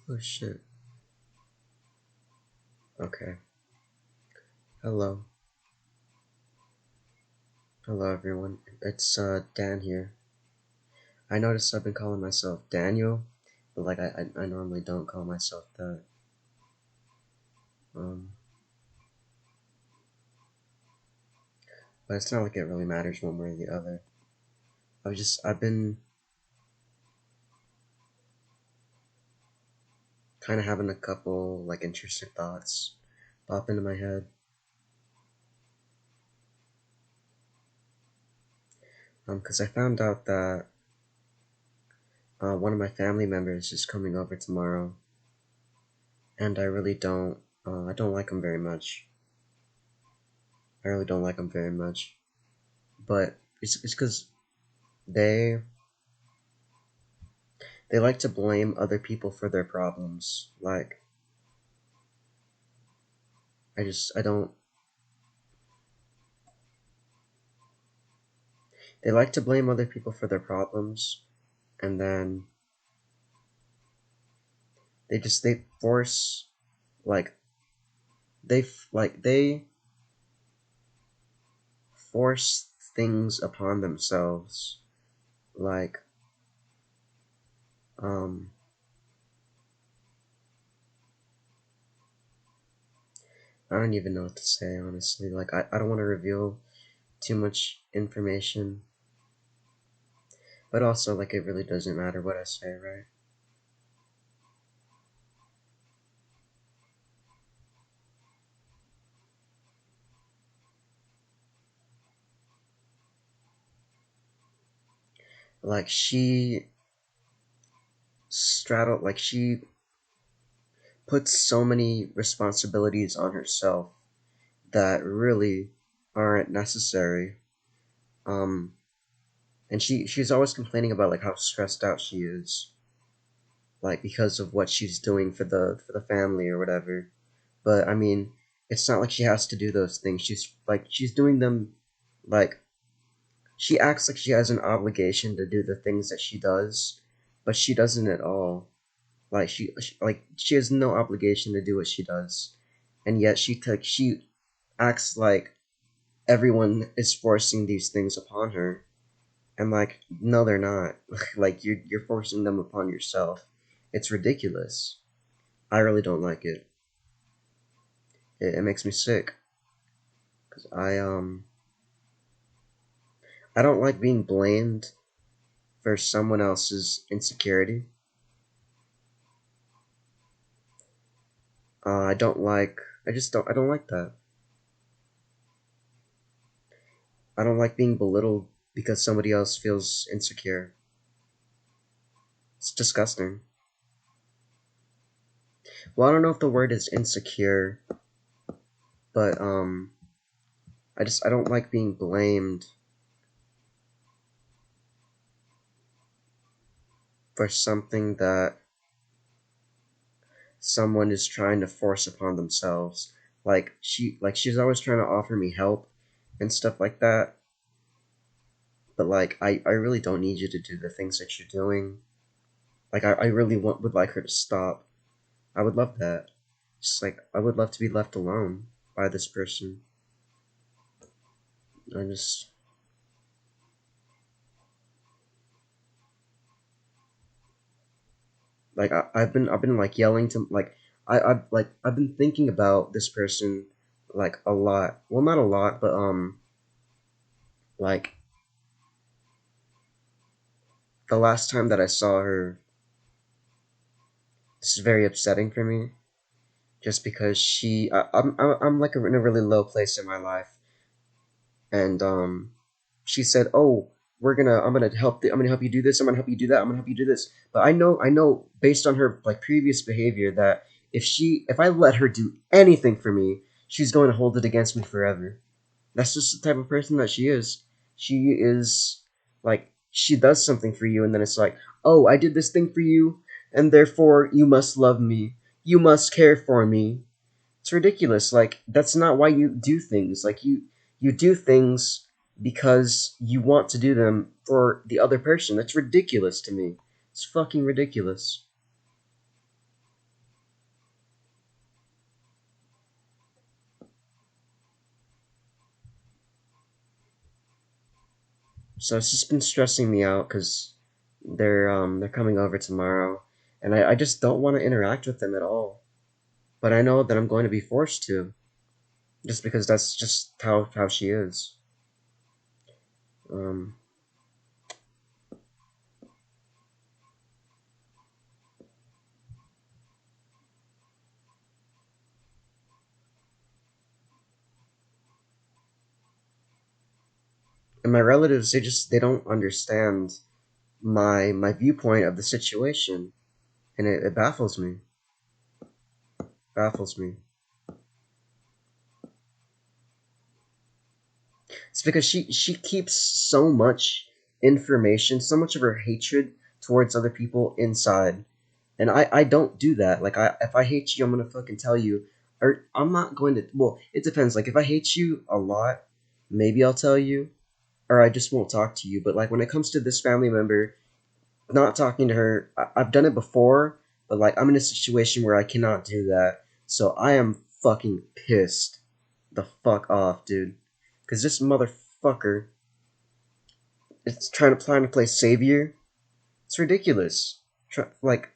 Oh shit. Okay. Hello. Hello everyone. It's Dan here. I noticed I've been calling myself Daniel, but like I normally don't call myself that. Um but it's not like it really matters one way or the other. I've been kinda having a couple like interesting thoughts pop into my head. 'Cause I found out that one of my family members is coming over tomorrow, and I don't like him very much. I really don't like him very much. But it's because they they like to blame other people for their problems. Like, I don't. They like to blame other people for their problems, and then they force, like, they force things upon themselves. Like, um, I don't even know what to say, honestly. Like, I don't want to reveal too much information, but also, like, it really doesn't matter what I say, right? Like, she puts so many responsibilities on herself that really aren't necessary. Um, and she's always complaining about like how stressed out she is, like because of what she's doing for the family or whatever. But I mean, it's not like she has to do those things. She's doing them, like she acts like she has an obligation to do the things that she does, but she doesn't at all. Like she has no obligation to do what she does, and yet she acts like everyone is forcing these things upon her, and like no they're not. Like you're forcing them upon yourself. It's ridiculous. I really don't like it. It makes me sick because I don't like being blamed for someone else's insecurity. I don't like. I just don't. I don't like that. I don't like being belittled because somebody else feels insecure. It's disgusting. Well, I don't know if the word is insecure, but I don't like being blamed for something that someone is trying to force upon themselves. She's always trying to offer me help and stuff like that. But like I really don't need you to do the things that you're doing. Like I really would like her to stop. I would love that. Just like I would love to be left alone by this person. I just like I've been like yelling to like I've been thinking about this person like a lot. Well, not a lot, but like the last time that I saw her, this is very upsetting for me. Just because I'm like in a really low place in my life, and she said, "Oh, I'm gonna help you do this. I'm gonna help you do that. I'm gonna help you do this." But I know based on her like previous behavior that if I let her do anything for me, she's going to hold it against me forever. That's just the type of person that she is. She is like she does something for you, and then it's like, "Oh, I did this thing for you, and therefore you must love me. You must care for me." It's ridiculous. Like that's not why you do things. Like you do things because you want to do them for the other person. That's ridiculous to me. It's fucking ridiculous. So it's just been stressing me out because they're coming over tomorrow, and I just don't want to interact with them at all. But I know that I'm going to be forced to, just because that's just how she is. Um, and my relatives, they don't understand my viewpoint of the situation, and it baffles me. Baffles me. It's because she keeps so much information, so much of her hatred towards other people inside. And I don't do that. Like if I hate you, I'm gonna fucking tell you. Or I'm not going to well, it depends. Like if I hate you a lot, maybe I'll tell you, or I just won't talk to you. But like when it comes to this family member, not talking to her, I've done it before, but like I'm in a situation where I cannot do that. So I am fucking pissed the fuck off, dude. Cause this motherfucker is trying to play savior. It's ridiculous. Like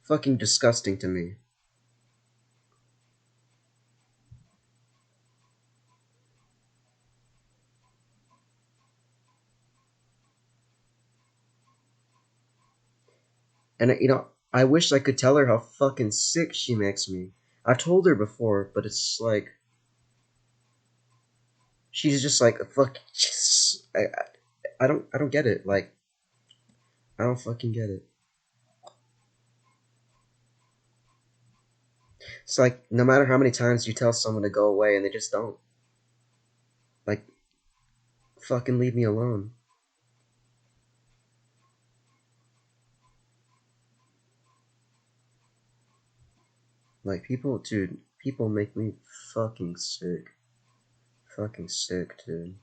fucking disgusting to me. And I wish I could tell her how fucking sick she makes me. I've told her before, but it's like she's just like a fuck. I don't get it. Like I don't fucking get it. It's like no matter how many times you tell someone to go away and they just don't. Like fucking leave me alone. Like people make me fucking sick. Fucking sick, dude.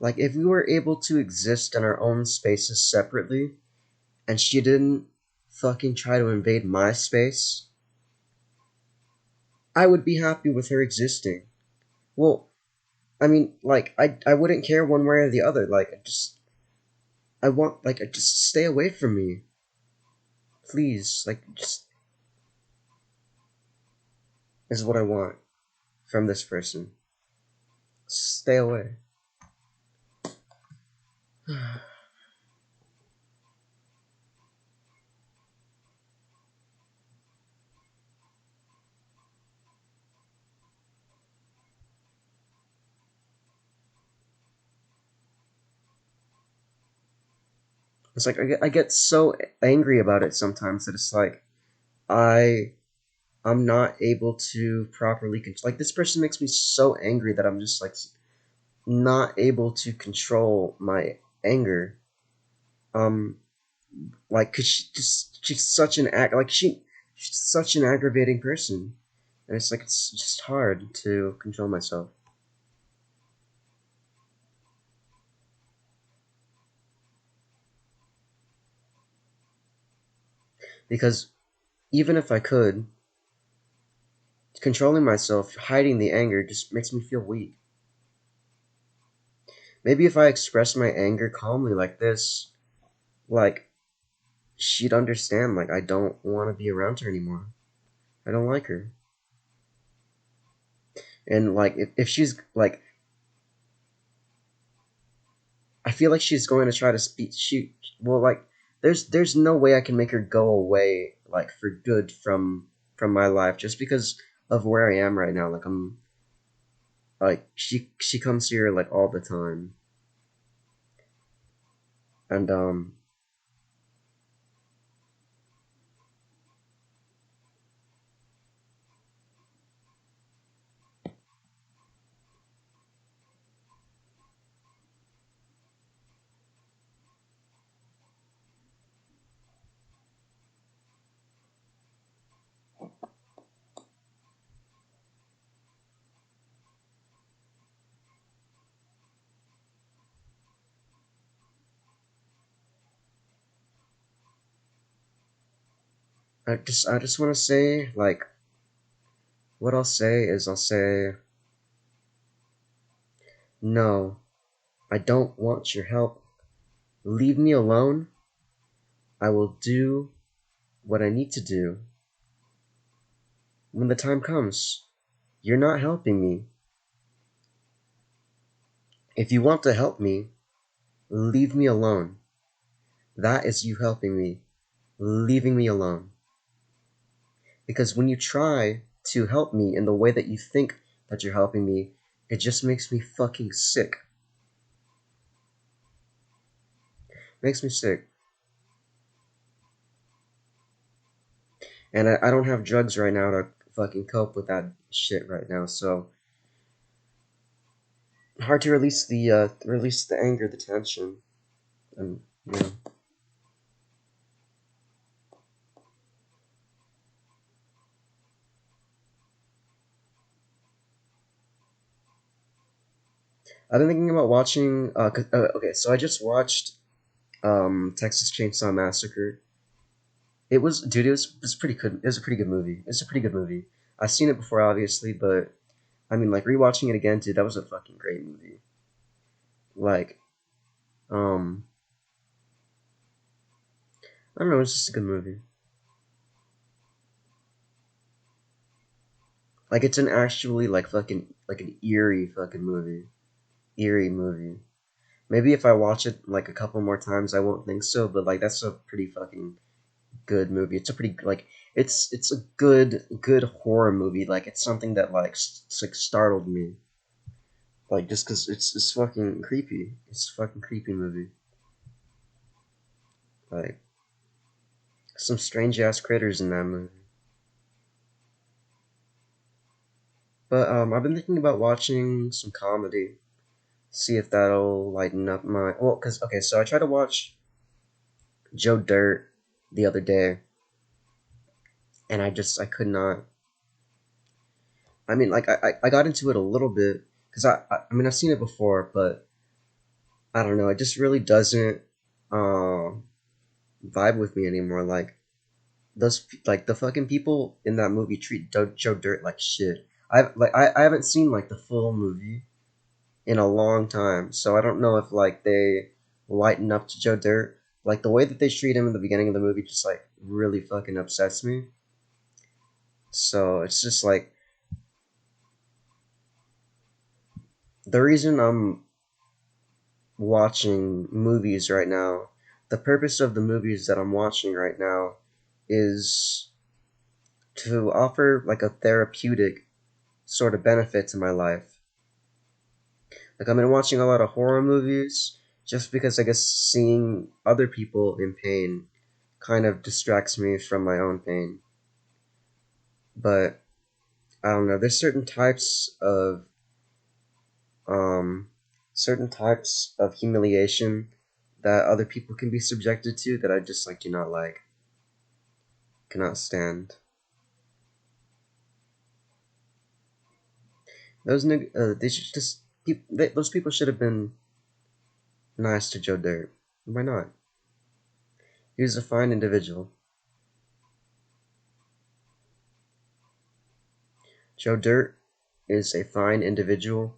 Like if we were able to exist in our own spaces separately, and she didn't fucking try to invade my space, I would be happy with her existing. Well, I mean, like I wouldn't care one way or the other. Like I want just stay away from me, please. Like just is what I want from this person. Stay away. It's like I get so angry about it sometimes that it's like I I'm not able to properly like this person makes me so angry that I'm just like not able to control my anger. Um, like, cause she's such an she's such an aggravating person, and it's like it's just hard to control myself because even if I could, controlling myself, hiding the anger just makes me feel weak. Maybe if I express my anger calmly like this, like she'd understand. Like I don't want to be around her anymore. I don't like her. And like if she's like I feel like she's going to try to speak well like there's no way I can make her go away like for good from my life just because of where I am right now. Like I'm like she comes here like all the time. And I just want to say, like, what I'll say is I'll say, no, I don't want your help. Leave me alone. I will do what I need to do when the time comes. You're not helping me. If you want to help me, leave me alone. That is you helping me, leaving me alone. Because when you try to help me in the way that you think that you're helping me, it just makes me fucking sick. Makes me sick. And I don't have drugs right now to fucking cope with that shit right now, so hard to release the anger, the tension, and you know. I've been thinking about watching. Okay, so I just watched Texas Chainsaw Massacre. It was pretty good. It was a pretty good movie. It's a pretty good movie. I've seen it before, obviously, but I mean, like rewatching it again, dude, that was a fucking great movie. Like, um, I don't know, it's just a good movie. Like, it's an actually like fucking like an eerie fucking movie, eerie movie. Maybe if I watch it like a couple more times, I won't think so. But like, that's a pretty fucking good movie. It's a pretty like it's a good horror movie. Like, it's something that like like startled me. Like, just because it's fucking creepy. It's a fucking creepy movie. Like, some strange ass critters in that movie. But I've been thinking about watching some comedy. See if that'll lighten up my cause okay, so I tried to watch Joe Dirt the other day, and I could not. I mean, like I got into it a little bit because I mean I've seen it before, but I don't know. It just really doesn't um vibe with me anymore. Like like the fucking people in that movie treat Joe Dirt like shit. I haven't seen like the full movie in a long time, so I don't know if like they lighten up to Joe Dirt. Like the way that they treat him in the beginning of the movie just like really fucking upsets me. So it's just like the reason I'm watching movies right now, the purpose of the movies that I'm watching right now is to offer like a therapeutic sort of benefit to my life. Like, I've been watching a lot of horror movies just because I guess seeing other people in pain kind of distracts me from my own pain. But I don't know, there's um certain types of humiliation that other people can be subjected to that I just like do not like, cannot stand. They should just those people should have been nice to Joe Dirt. Why not? He was a fine individual. Joe Dirt is a fine individual,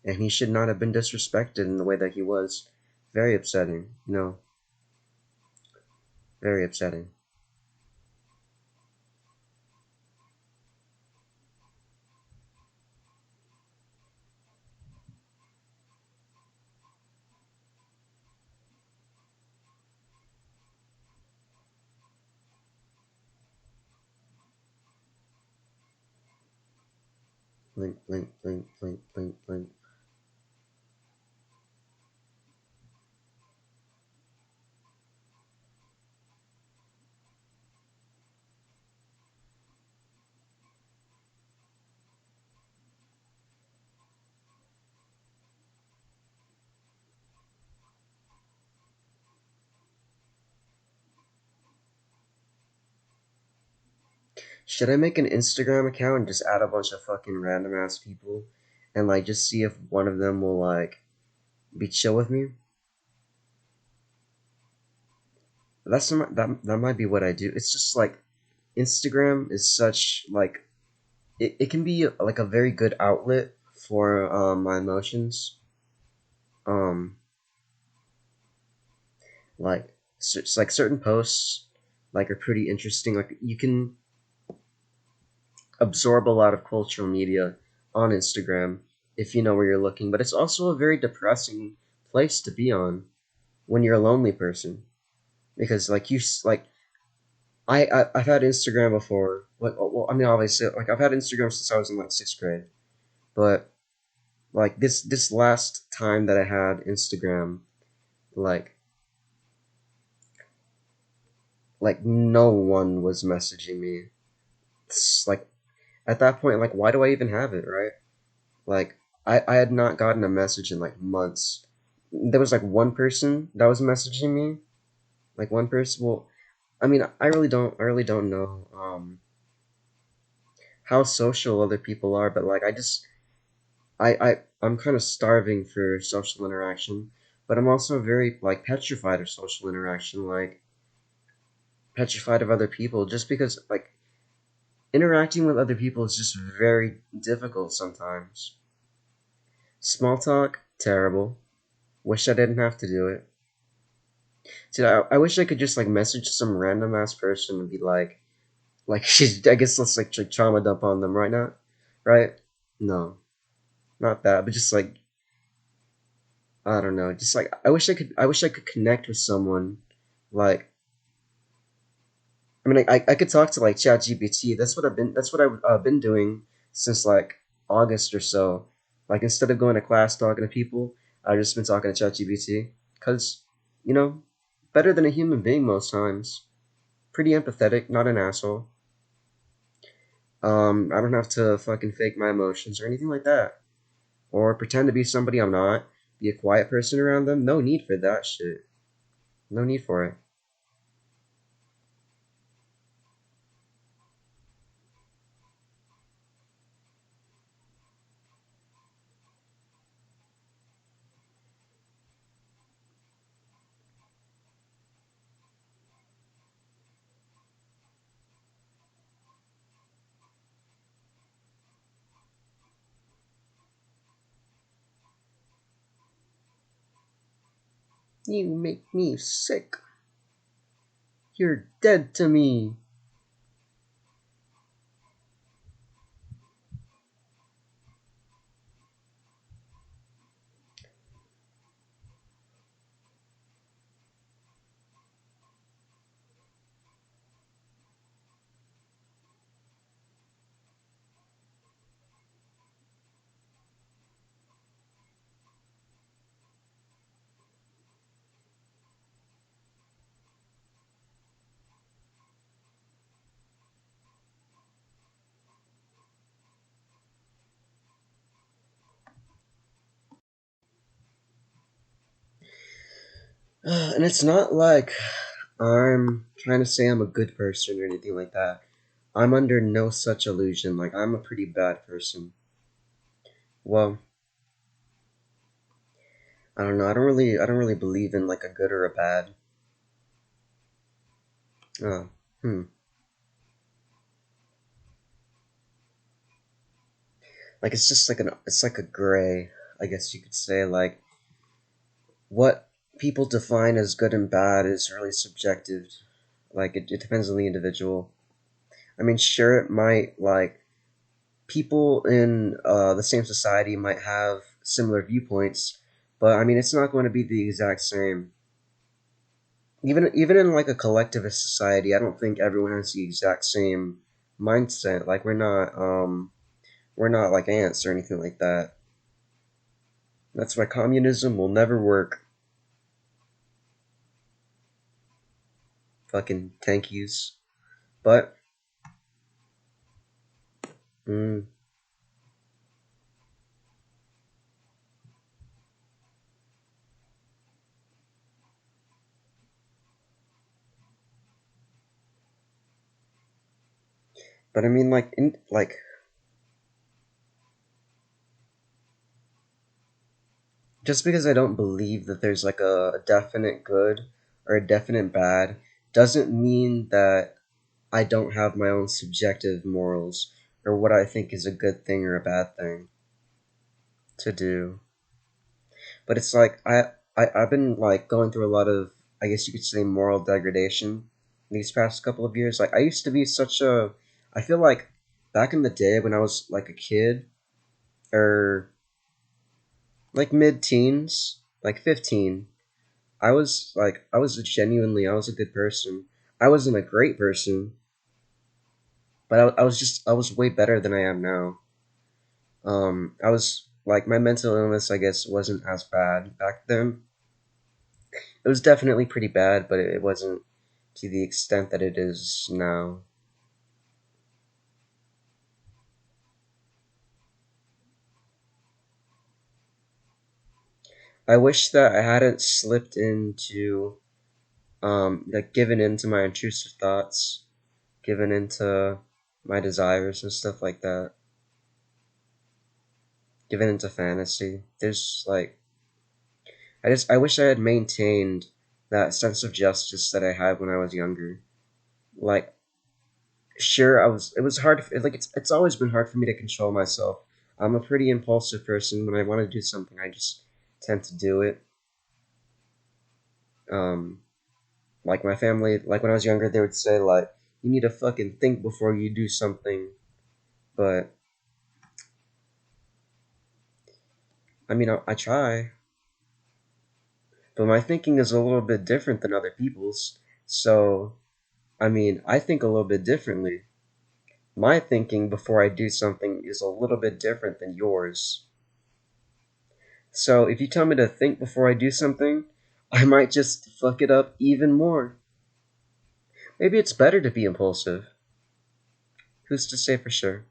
and he should not have been disrespected in the way that he was. Very upsetting. No, very upsetting. Blink, blink, blink, blink, blink, blink. Should I make an Instagram account and just add a bunch of fucking random ass people and like just see if one of them will like be chill with me? That might be what I do. It's just like Instagram is such like it can be like a very good outlet for my emotions. Um, like it's like certain posts like are pretty interesting. Like you can absorb a lot of cultural media on Instagram if you know where you're looking, but it's also a very depressing place to be on when you're a lonely person because like like I've had Instagram before. Like well, I mean obviously like I've had Instagram since I was in like sixth grade, but like this last time that I had Instagram, like like no one was messaging me. It's like at that point, like why do I even have it, right? Like I had not gotten a message in like months. There was like one person that was messaging me, like one person. Well, I mean, I really don't know how social other people are, but like I just I'm kind of starving for social interaction, but I'm also very like petrified of social interaction, like petrified of other people, just because like interacting with other people is just very difficult sometimes. Small talk, terrible. Wish I didn't have to do it. Dude, I wish I could just like message some random ass person and be like she's. I guess let's like trauma dump on them right now, right? No, not that, but just like I don't know, just like I wish I could connect with someone. Like I mean, I could talk to like ChatGPT. That's what I've been doing since like August or so. Like instead of going to class talking to people, I've just been talking to ChatGPT because you know better than a human being most times. Pretty empathetic, not an asshole. I don't have to fucking fake my emotions or anything like that. Or pretend to be somebody I'm not. Be a quiet person around them. No need for that shit. No need for it. You make me sick. You're dead to me. And it's not like I'm trying to say I'm a good person or anything like that. I'm under no such illusion. Like I'm a pretty bad person. Well, I don't know. I don't really believe in like a good or a bad. Oh, hmm. Like it's just like it's like a gray, I guess you could say. Like what people define as good and bad is really subjective. Like it depends on the individual. I mean, sure, it might like people in the same society might have similar viewpoints, but I mean, it's not going to be the exact same. Even in like a collectivist society, I don't think everyone has the exact same mindset. Like we're not like ants or anything like that. That's why communism will never work. Fucking tankies. But mm, but I mean like just because I don't believe that there's like a definite good or a definite bad doesn't mean that I don't have my own subjective morals or what I think is a good thing or a bad thing to do. But it's like I've been like going through a lot of, I guess you could say, moral degradation these past couple of years. Like I used to be such a, I feel like back in the day when I was like a kid or like mid teens, like 15, I was genuinely, I was a good person. I wasn't a great person, but I was just, I was way better than I am now. I was like, my mental illness, I guess, wasn't as bad back then. It was definitely pretty bad, but it wasn't to the extent that it is now. I wish that I hadn't slipped into, like, given into my intrusive thoughts, given into my desires and stuff like that, given into fantasy. There's like, I wish I had maintained that sense of justice that I had when I was younger. Like, sure, it was hard, like, it's always been hard for me to control myself. I'm a pretty impulsive person. When I want to do something, I just tend to do it. Um, like my family, like when I was younger, they would say like, you need to fucking think before you do something. But I mean, I try, but my thinking is a little bit different than other people's. So I mean, I think a little bit differently. My thinking before I do something is a little bit different than yours. So if you tell me to think before I do something, I might just fuck it up even more. Maybe it's better to be impulsive. Who's to say for sure?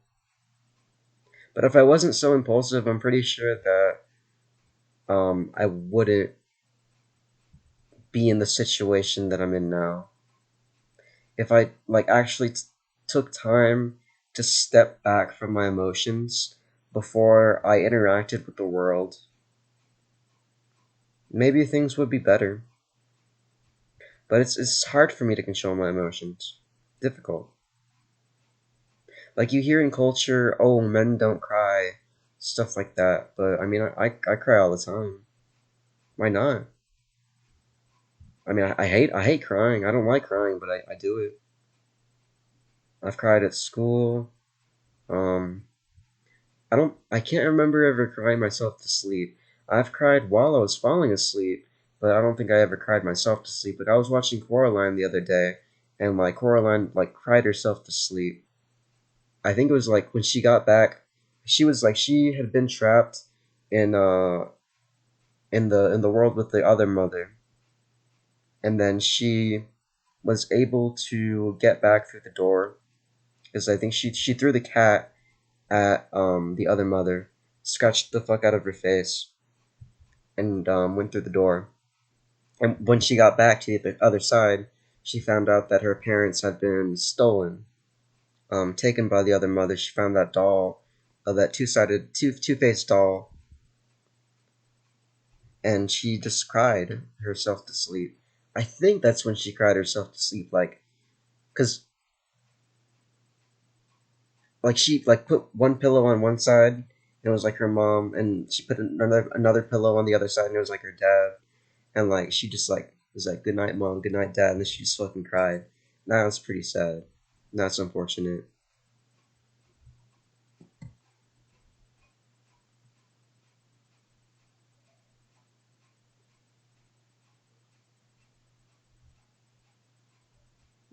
But if I wasn't so impulsive, I'm pretty sure that I wouldn't be in the situation that I'm in now. If I like actually took time to step back from my emotions before I interacted with the world, maybe things would be better. But it's hard for me to control my emotions. Difficult. Like you hear in culture, oh, men don't cry, stuff like that. But I mean, I cry all the time. Why not? I mean, I hate crying. I don't like crying, but I do it. I've cried at school. Um, I can't remember ever crying myself to sleep. I've cried while I was falling asleep, but I don't think I ever cried myself to sleep. But I was watching Coraline the other day, and like Coraline like cried herself to sleep. I think it was like when she got back, she was like she had been trapped in in the world with the other mother, and then she was able to get back through the door because I think she threw the cat at the other mother, scratched the fuck out of her face, and went through the door. And when she got back to the other side, she found out that her parents had been stolen, taken by the other mother. She found that doll, that two faced doll, and she just cried herself to sleep. I think that's when she cried herself to sleep, like, cause like she like put one pillow on one side, and it was like her mom, and she put another pillow on the other side, and it was like her dad, and like she just like was like, "Good night, mom. Good night, dad," and then she just fucking cried. That was pretty sad. That's unfortunate.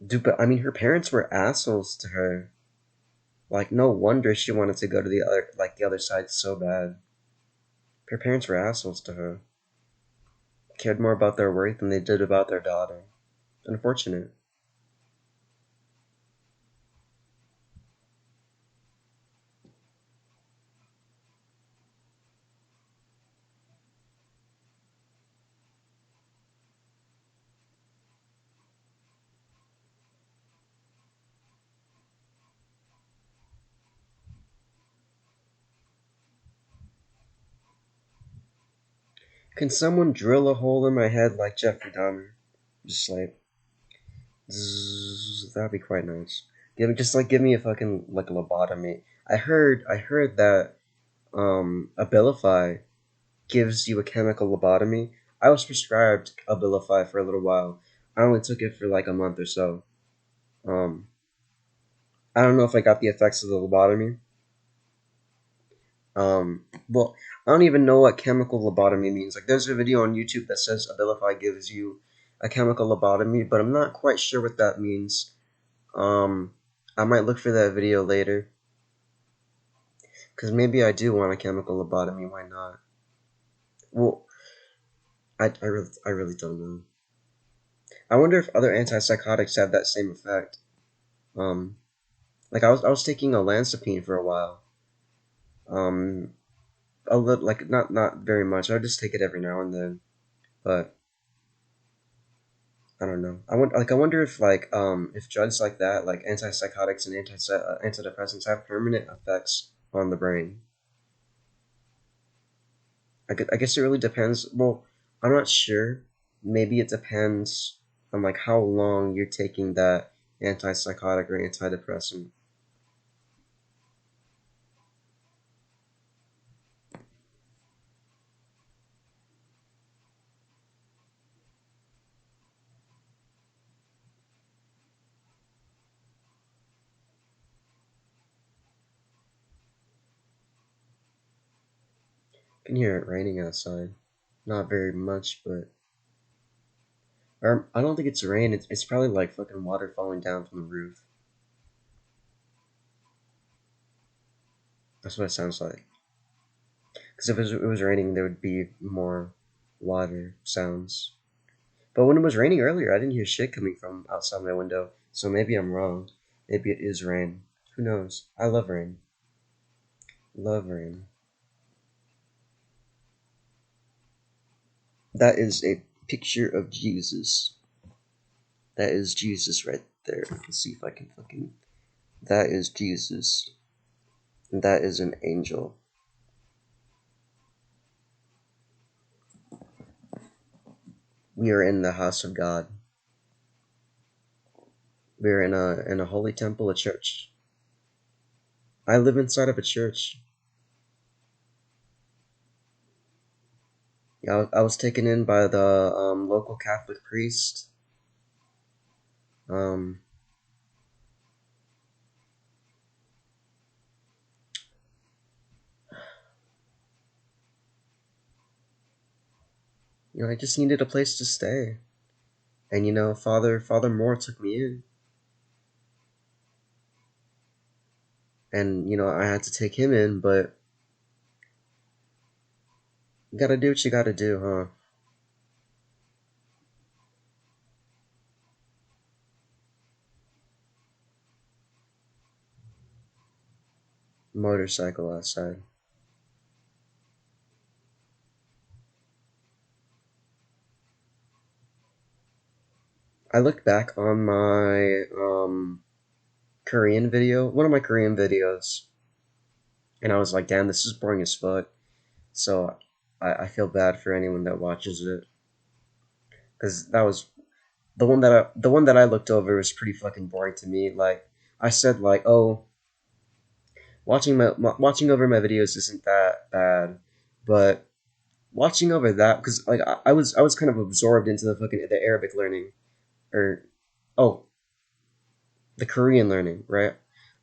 Dude, but I mean, her parents were assholes to her. Like, no wonder she wanted to go to the other side so bad. Her parents were assholes to her. Cared more about their worth than they did about their daughter. Unfortunate. Can someone drill a hole in my head like Jeffrey Dahmer? Just like, That'd be quite nice. Give me a fucking like a lobotomy. I heard that Abilify gives you a chemical lobotomy. I was prescribed Abilify for a little while. I only took it for like a month or so. Um, I don't know if I got the effects of the lobotomy. Well, I don't even know what chemical lobotomy means. Like, there's a video on YouTube that says Abilify gives you a chemical lobotomy, but I'm not quite sure what that means. Um, I might look for that video later, because maybe I do want a chemical lobotomy. Why not? Well, I really don't know. I wonder if other antipsychotics have that same effect. Um, like I was taking olanzapine for a while. Um, a little, like not very much. I would just take it every now and then, but I don't know. I wonder if if drugs like that, like antipsychotics and antidepressants, have permanent effects on the brain. I guess it really depends. Well, I'm not sure. Maybe it depends on like how long you're taking that antipsychotic or antidepressant. I can hear it raining outside. Not very much, but or I don't think it's rain. It's probably like fucking water falling down from the roof. That's what it sounds like. Because if it was raining, there would be more water sounds. But when it was raining earlier, I didn't hear shit coming from outside my window. So maybe I'm wrong. Maybe it is rain. Who knows? I love rain. Love rain. That is a picture of Jesus. That is Jesus right there. Let's see if I can fucking. That is Jesus. And that is an angel. We are in the house of God. We are in a holy temple, a church. I live inside of a church. Yeah, I was taken in by the local Catholic priest. Um, I just needed a place to stay, and Father Moore took me in, and I had to take him in, but you gotta do what you gotta do, huh? Motorcycle outside. I looked back on my Korean video, one of my Korean videos, and I was like, damn, this is boring as fuck. So I feel bad for anyone that watches it, because that was the one that I looked over was pretty fucking boring to me. Like I said, like, oh, watching over my videos isn't that bad, but watching over that, because like I was kind of absorbed into the Arabic learning, or oh, the Korean learning, right?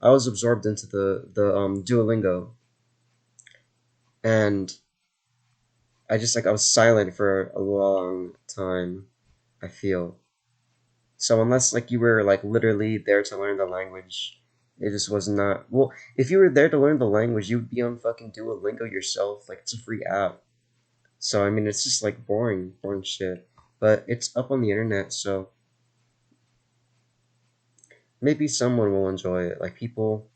I was absorbed into the Duolingo, and I was silent for a long time. I feel so unless like you were like literally there to learn the language, it just was not. Well, if you were there to learn the language, you would be on fucking Duolingo yourself. Like it's a free app. So I mean, it's just like boring shit. But it's up on the internet, so maybe someone will enjoy it. Like people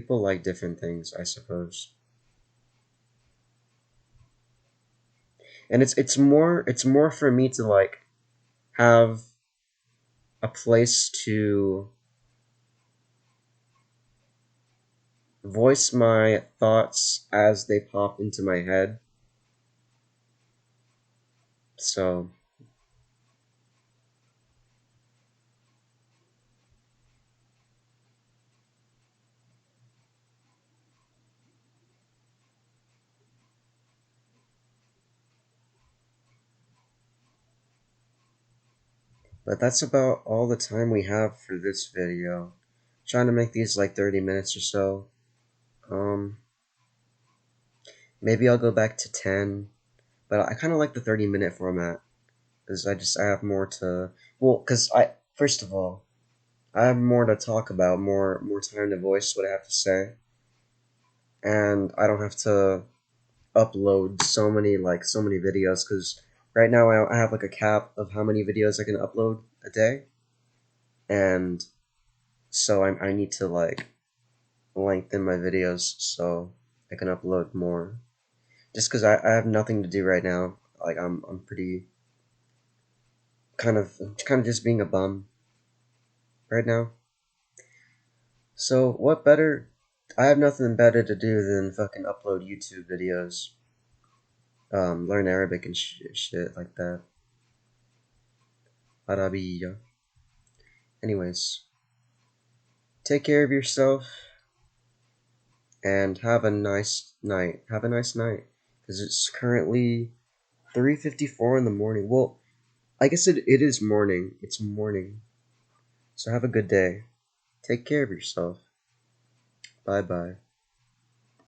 like different things, I suppose. And it's more for me to like have a place to voice my thoughts as they pop into my head. So But that's about all the time we have for this video. Trying to make these like 30 minutes or so. Um, Maybe I'll go back to 10, but I kind of like the 30-minute format because I have more to, well, because first of all, I have more to talk about, more time to voice what I have to say, and I don't have to upload so many videos because right now I have like a cap of how many videos I can upload a day, and so I need to like lengthen my videos so I can upload more. Just because I have nothing to do right now. Like I'm pretty kind of just being a bum right now. So what better? I have nothing better to do than fucking upload YouTube videos, learn Arabic and shit like that. Arabiya. Anyways, take care of yourself and have a nice night. Have a nice night because it's currently 3:54 in the morning. Well, I guess it is morning. It's morning. So have a good day. Take care of yourself. Bye bye.